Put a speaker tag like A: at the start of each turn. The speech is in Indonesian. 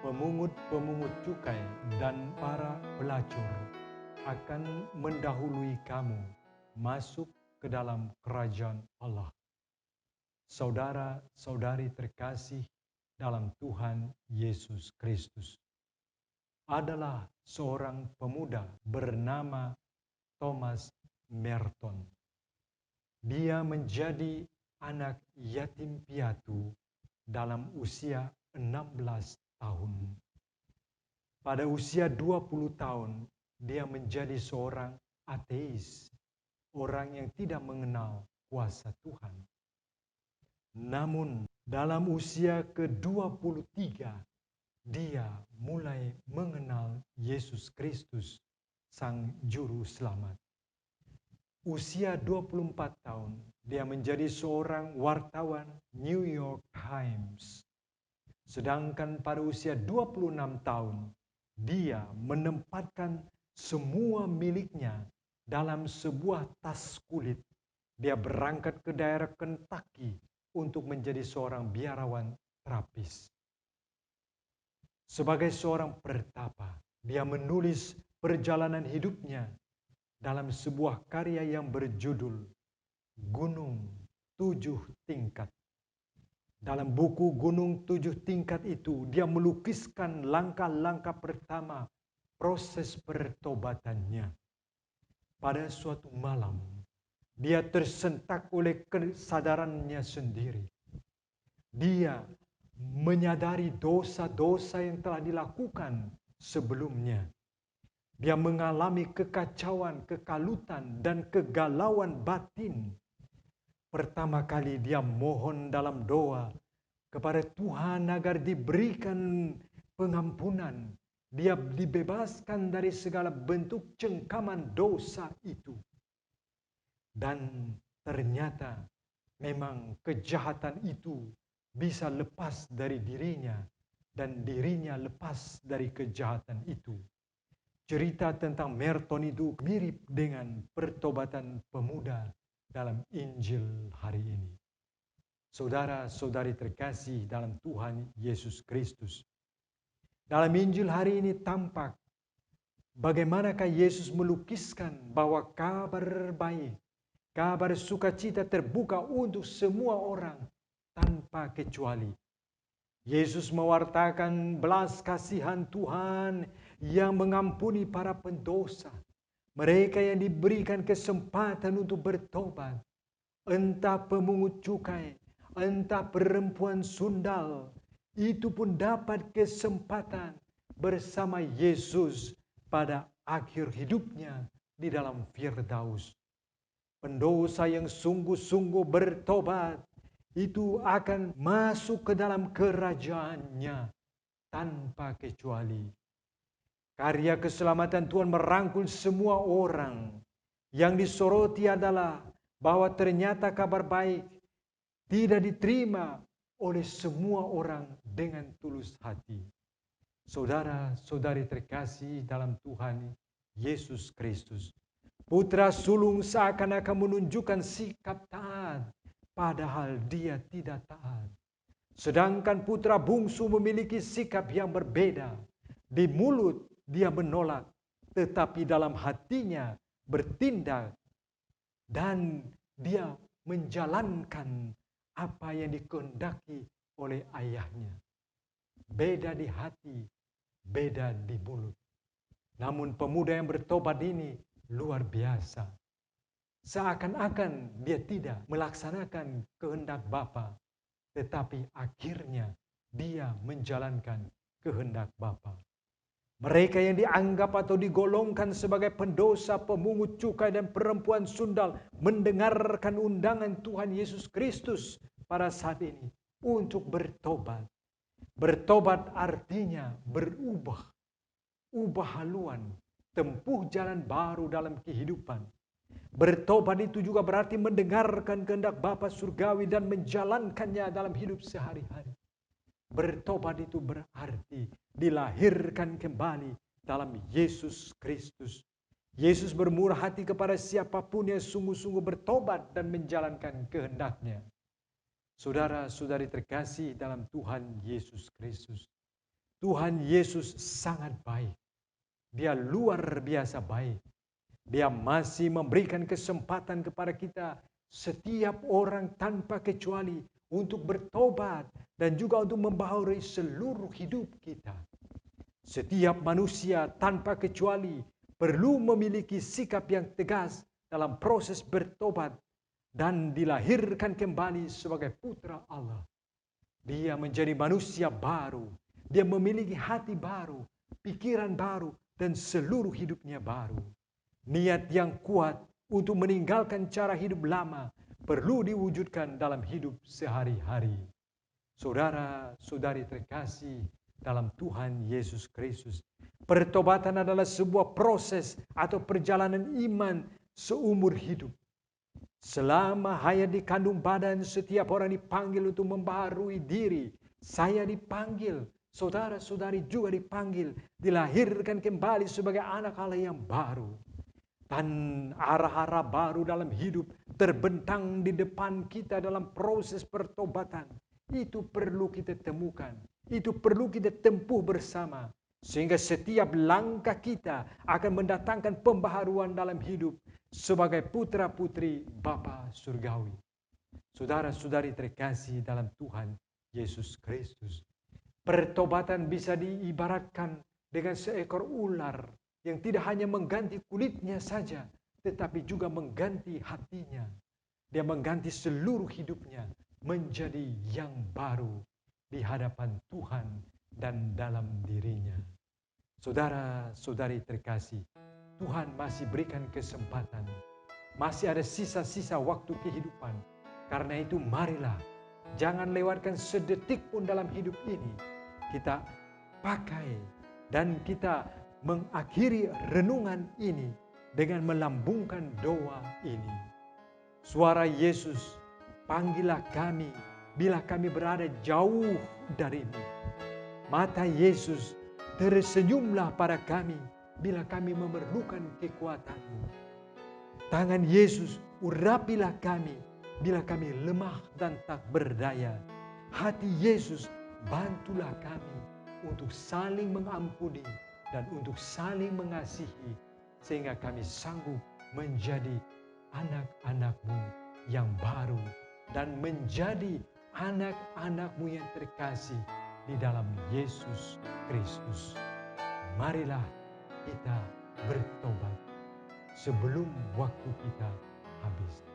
A: pemungut-pemungut cukai dan para pelacur akan mendahului kamu masuk ke dalam kerajaan Allah. Saudara-saudari terkasih dalam Tuhan Yesus Kristus, adalah seorang pemuda bernama Thomas Merton. Dia menjadi anak yatim piatu dalam usia 16 tahun. Pada usia 20 tahun, dia menjadi seorang ateis, orang yang tidak mengenal kuasa Tuhan. Namun, dalam usia ke-23, dia mulai mengenal Yesus Kristus, Sang Juru Selamat. Usia 24 tahun, dia menjadi seorang wartawan New York Times. Sedangkan pada usia 26 tahun, dia menempatkan semua miliknya dalam sebuah tas kulit. Dia berangkat ke daerah Kentucky untuk menjadi seorang biarawan terapis. Sebagai seorang pertapa, dia menulis perjalanan hidupnya dalam sebuah karya yang berjudul Gunung Tujuh Tingkat. Dalam buku Gunung Tujuh Tingkat itu, dia melukiskan langkah-langkah pertama proses pertobatannya. Pada suatu malam, dia tersentak oleh kesadarannya sendiri. Dia menyadari dosa-dosa yang telah dilakukan sebelumnya. Dia mengalami kekacauan, kekalutan, dan kegalauan batin. Pertama kali dia mohon dalam doa kepada Tuhan agar diberikan pengampunan. Dia dibebaskan dari segala bentuk cengkaman dosa itu. Dan ternyata memang kejahatan itu bisa lepas dari dirinya dan dirinya lepas dari kejahatan itu. Cerita tentang Merton itu mirip dengan pertobatan pemuda dalam Injil hari ini. Saudara-saudari terkasih dalam Tuhan Yesus Kristus, dalam Injil hari ini tampak bagaimanakah Yesus melukiskan bahwa kabar baik, kabar sukacita terbuka untuk semua orang tanpa kecuali. Yesus mewartakan belas kasihan Tuhan yang mengampuni para pendosa. Mereka yang diberikan kesempatan untuk bertobat. Entah pemungut cukai, entah perempuan sundal. Itu pun dapat kesempatan bersama Yesus pada akhir hidupnya di dalam Firdaus. Pendosa yang sungguh-sungguh bertobat itu akan masuk ke dalam kerajaannya tanpa kecuali. Karya keselamatan Tuhan merangkul semua orang. Yang disoroti adalah bahwa ternyata kabar baik tidak diterima oleh semua orang dengan tulus hati. Saudara-saudari terkasih dalam Tuhan Yesus Kristus, putra sulung seakan-akan menunjukkan sikap taat, padahal dia tidak taat. Sedangkan putra bungsu memiliki sikap yang berbeda. Di mulut dia menolak, tetapi dalam hatinya bertindak dan dia menjalankan apa yang dikehendaki oleh ayahnya. Beda di hati, beda di mulut. Namun pemuda yang bertobat ini luar biasa. Seakan-akan dia tidak melaksanakan kehendak Bapa, tetapi akhirnya dia menjalankan kehendak Bapa. Mereka yang dianggap atau digolongkan sebagai pendosa, pemungut cukai, dan perempuan sundal mendengarkan undangan Tuhan Yesus Kristus pada saat ini untuk bertobat. Bertobat artinya berubah, ubah haluan, tempuh jalan baru dalam kehidupan. Bertobat itu juga berarti mendengarkan kehendak Bapa Surgawi dan menjalankannya dalam hidup sehari-hari. Bertobat itu berarti dilahirkan kembali dalam Yesus Kristus. Yesus bermurah hati kepada siapapun yang sungguh-sungguh bertobat dan menjalankan kehendaknya. Saudara-saudari terkasih dalam Tuhan Yesus Kristus, Tuhan Yesus sangat baik. Dia luar biasa baik. Dia masih memberikan kesempatan kepada kita setiap orang tanpa kecuali untuk bertobat dan juga untuk membaharui seluruh hidup kita. Setiap manusia tanpa kecuali perlu memiliki sikap yang tegas dalam proses bertobat dan dilahirkan kembali sebagai putra Allah. Dia menjadi manusia baru. Dia memiliki hati baru, pikiran baru, dan seluruh hidupnya baru. Niat yang kuat untuk meninggalkan cara hidup lama perlu diwujudkan dalam hidup sehari-hari. Saudara-saudari terkasih dalam Tuhan Yesus Kristus, pertobatan adalah sebuah proses atau perjalanan iman seumur hidup. Selama hayat di kandung badan, setiap orang dipanggil untuk membaharui diri. Saya dipanggil, saudara-saudari juga dipanggil, dilahirkan kembali sebagai anak Allah yang baru. Dan arah-arah baru dalam hidup terbentang di depan kita dalam proses pertobatan. Itu perlu kita temukan. Itu perlu kita tempuh bersama. Sehingga setiap langkah kita akan mendatangkan pembaharuan dalam hidup sebagai putra-putri Bapa Surgawi. Saudara-saudari terkasih dalam Tuhan Yesus Kristus. Pertobatan bisa diibaratkan dengan seekor ular yang tidak hanya mengganti kulitnya saja, tetapi juga mengganti hatinya. Dia mengganti seluruh hidupnya menjadi yang baru di hadapan Tuhan dan dalam dirinya. Saudara-saudari terkasih, Tuhan masih berikan kesempatan. Masih ada sisa-sisa waktu kehidupan. Karena itu marilah, jangan lewatkan sedetik pun dalam hidup ini. Kita pakai dan kita mengakhiri renungan ini dengan melambungkan doa ini. Suara Yesus, panggillah kami bila kami berada jauh darimu. Mata Yesus, tersenyumlah pada kami bila kami memerlukan kekuatan-Mu. Tangan Yesus, urapilah kami bila kami lemah dan tak berdaya. Hati Yesus, bantulah kami untuk saling mengampuni dan untuk saling mengasihi, sehingga kami sanggup menjadi anak-anak-Mu yang baru dan menjadi anak-anak-Mu yang terkasih di dalam Yesus Kristus. Marilah kita bertobat sebelum waktu kita habis.